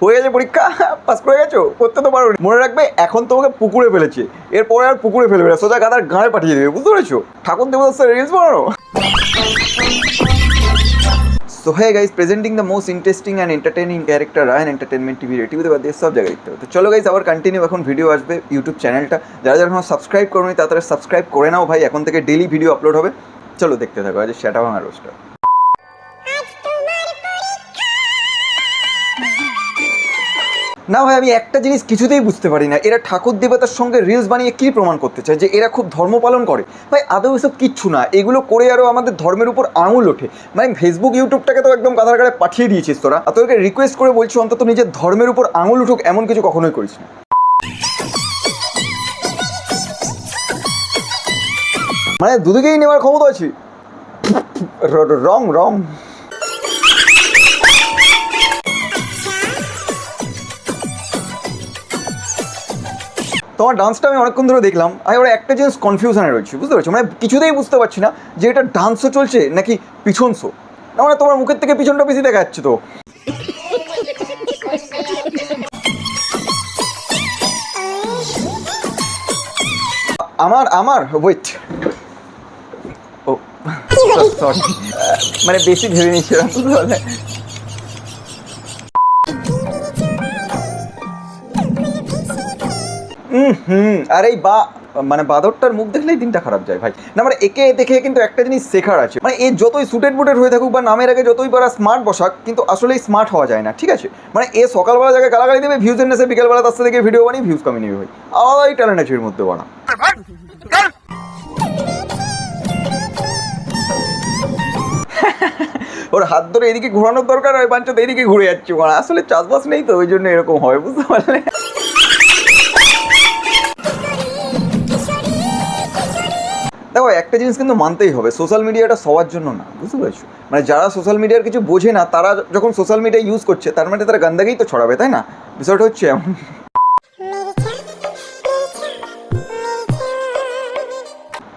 হয়ে গেছে পরীক্ষা, পাস করে গেছো, করতে তো পারো। মনে রাখবে এখন তোমাকে পুকুরে ফেলেছে, এরপরে আর পুকুরে ফেলবে না, সোজা গাদার গাঁয়ে পাঠিয়ে দেবে, বুঝতে পেরেছো? ঠাকুর দেবদাস রিলস বানানো। So hey guys, presenting the most interesting and entertaining character Ryan Entertainment TV রেটিভিতে বাদ দিয়ে সব জায়গায় দেখতে হবে। তো চলো গাইজ, আবার কন্টিনিউ, এখন ভিডিও আসবে ইউটিউব চ্যানেলটা, যারা যারা এখন সাবস্ক্রাইব করোনি তাড়াতাড়ি সাবস্ক্রাইব করে নাও ভাই, এখন থেকে ডেলি ভিডিও আপলোড হবে। চলো দেখতে থাকো আজ সেটা ভাঙা রোস্টার। না ভাই, আমি একটা জিনিস কিছুতেই বুঝতে পারি না, এরা ঠাকুর দেবতার সঙ্গে রিলস বানিয়ে কী প্রমাণ করতে চায়? যে এরা খুব ধর্ম পালন করে? ভাই আদৌ এসব কিচ্ছু না, এগুলো করে আরও আমাদের ধর্মের উপর আঙুল ওঠে। মানে ফেসবুক ইউটিউবটাকে তো একদম কাঁধার কাছে পাঠিয়ে দিয়েছিস তোরা, আর তোদেরকে রিকোয়েস্ট করে বলছি অন্তত নিজের ধর্মের উপর আঙুল উঠুক, এমন কিছু কখনোই করিস না। মানে দুদিকেই নেওয়ার ক্ষমতা আছে। রং রং তোমার ডান্সটা আমি অনেকক্ষণ ধরে দেখলাম, আমি ওরা একটা জিনিস কনফিউশনে রয়েছে, বুঝতে পারছো? মানে কিছুতেই বুঝতে পারছি না যে এটা ডান্সও চলছে নাকি পিছন শো। না মানে তোমার মুখের থেকে পিছনটা বেশি দেখা যাচ্ছে তো। আমার ওয়েট, ও সরি, মানে বেশি ভেবে নিচ্ছিলাম, বুঝতে পারলে? আর এই মানে বাদরটার মুখ দেখলেই দিনটা খারাপ যায় ভাই। না মানে একে দেখে কিন্তু একটা জিনিস শেখার আছে, মানে এ যতই সুটেড বুটেড হয়ে থাকুক বা নামের আগে যতই পারা স্মার্ট বসাক, কিন্তু আসলেই স্মার্ট হওয়া যায় না, ঠিক আছে? মানে এ সকালবেলা জায়গায় গালাগালি দেবে, ভিউজের নেশে বিকেলবেলা তার সাথে ভিডিও বানিয়ে ভিউজ কমিয়ে নেবে ভাই। আলাদাই ট্যালেন্ট আছে এর মধ্যে বানা। ওর হাত ধরে এদিকে ঘোরানোর দরকার, ওই বাঞ্চতে এদিকে ঘুরে যাচ্ছে, মানে আসলে চাষবাস নেই তো ওই জন্য এরকম হয়, বুঝতে পারলে? দেখো একটা জিনিস কিন্তু মানতেই হবে, সোশ্যাল মিডিয়াটা সবার জন্য না, বুঝতে পারছো? মানে যারা সোশ্যাল মিডিয়ার কিছু বোঝে না, তারা যখন সোশ্যাল মিডিয়া ইউজ করছে, তার মানে তারা গান্দাগেই তো ছড়াবে, তাই না? বিষয়টা হচ্ছে এমন।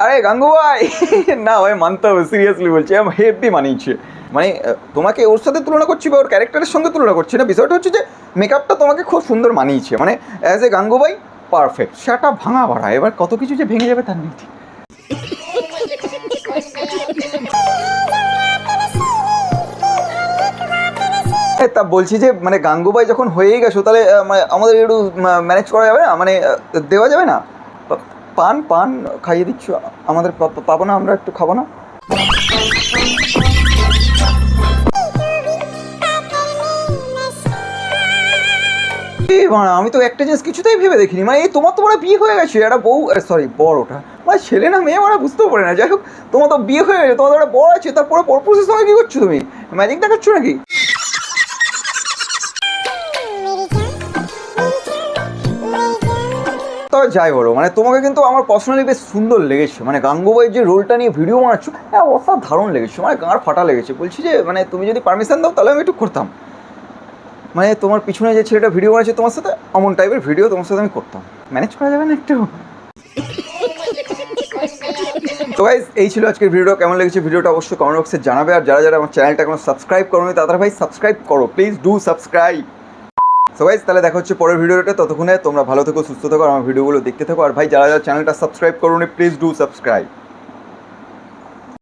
আরে গাঙ্গু ভাই, না ভাই মানতে হবে, সিরিয়াসলি বলছি, আমি হেভি মানিয়েছে। মানে তোমাকে ওর সাথে তুলনা করছি বা ওর ক্যারেক্টারের সঙ্গে তুলনা করছি না, বিষয়টা হচ্ছে যে মেকআপটা তোমাকে খুব সুন্দর মানিয়েছে, মানে অ্যাজ এ গাঙ্গু ভাই পারফেক্ট। সেটা ভাঙা ভাড়া, এবার কত কিছু যে ভেঙে যাবে তার নেই ঠিক। তা বলছি যে মানে গাঙ্গুবাই যখন হয়েই গেছো, তাহলে আমাদের একটু ম্যানেজ করা যাবে না? মানে দেওয়া যাবে না? পান খাইয়ে দিচ্ছ আমাদের, পাবো না আমরা? একটু খাবো না? আমি তো একটা জিনিস কিছুতেই ভেবে দেখিনি, মানে এই তোমার তো মানে বিয়ে হয়ে গেছে, একটা বউ, সরি বড়, ওটা মানে ছেলে না মেয়ে মানে বুঝতেও পারে না। যাই হোক, তোমার তো বিয়ে হয়ে গেছে, তোমাদের একটা বড় আছে, তারপরে পরপুরুষের সঙ্গে কী করছো তুমি? ম্যাজিক দেখাচ্ছ নাকি? তবে যাই বলো, মানে তোমাকে কিন্তু আমার পার্সোনালি বেশ সুন্দর লেগেছে, মানে গাঙ্গুবাইয়ের যে রোলটা নিয়ে ভিডিও বানাচ্ছ, হ্যাঁ অসাধারণ লেগেছে, মানে গাঁড় ফাটা লেগেছে। বলছি যে মানে তুমি যদি পারমিশন দাও তাহলে আমি একটু করতাম, মানে তোমার পিছনে যে ছেলেটা ভিডিও বানাচ্ছে তোমার সাথে, এমন টাইপের ভিডিও তোমার সাথে আমি করতাম। ম্যানেজ করা যাবে না একটু? তো গাইস, এই ছিল আজকের ভিডিও। কেমন লেগেছে ভিডিওটা অবশ্যই কমেন্ট বক্সে জানাবে, আর যারা যারা আমার চ্যানেলটা এখনো সাবস্ক্রাইব করোনি তারা ভাই সাবস্ক্রাইব করো, please do subscribe. So guys, তাহলে দেখা হচ্ছে পরের ভিডিওটা, ততক্ষণে তোমরা ভালো থেকো, সুস্থ থেকো, আর আমার ভিডিওগুলো দেখতে থাকো। আর ভাই যারা যারা চ্যানেলটা সাবস্ক্রাইব করোনি প্লিজ ডু সাবস্ক্রাইব।